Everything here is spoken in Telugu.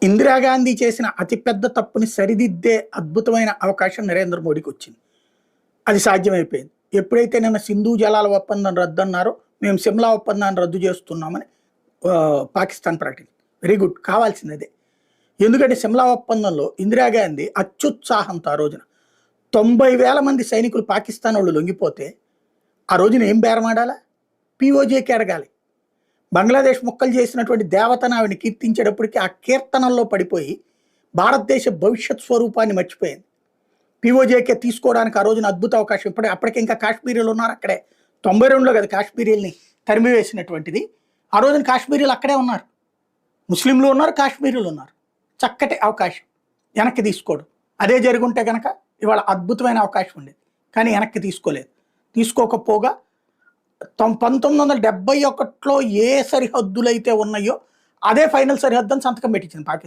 ఇందిరాగాంధీ చేసిన అతిపెద్ద తప్పుని సరిదిద్దే అద్భుతమైన అవకాశం నరేంద్ర మోడీకి వచ్చింది. అది సాధ్యమైపోయింది. ఎప్పుడైతే నిన్న సింధు జలాల ఒప్పందం రద్దన్నారో మేము సిమ్లా ఒప్పందాన్ని రద్దు చేస్తున్నామని పాకిస్తాన్ ప్రకటించింది. వెరీ గుడ్, కావాల్సింది అదే. ఎందుకంటే సిమ్లా ఒప్పందంలో ఇందిరాగాంధీ అత్యుత్సాహంతో ఆ రోజున 90,000 మంది సైనికులు పాకిస్తాన్ వాళ్ళు లొంగిపోతే ఆ రోజున ఏం బేరమాడాలా? పీఓజేకి అడగాలి. బంగ్లాదేశ్ ముక్కలు చేసినటువంటి దేవతను ఆవిడని కీర్తించేటప్పటికి ఆ కీర్తనల్లో పడిపోయి భారతదేశ భవిష్యత్ స్వరూపాన్ని మర్చిపోయింది. పీఓజేకే తీసుకోవడానికి ఆ రోజున అద్భుత అవకాశం. అప్పటికి ఇంకా కాశ్మీరీలు ఉన్నారు అక్కడే. 92లో కదా కాశ్మీరీల్ని తరిమివేసినటువంటిది. ఆ రోజున కాశ్మీరీలు అక్కడే ఉన్నారు, ముస్లింలు ఉన్నారు, కాశ్మీరీలు ఉన్నారు. చక్కటి అవకాశం వెనక్కి తీసుకోవడం. అదే జరుగుంటే కనుక ఇవాళ అద్భుతమైన అవకాశం ఉండేది. కానీ వెనక్కి తీసుకోలేదు. తీసుకోకపోగా 1971లో ఏ సరిహద్దులైతే ఉన్నాయో అదే ఫైనల్ సరిహద్దు అని సంతకం పెట్టించింది పాకిస్తాన్.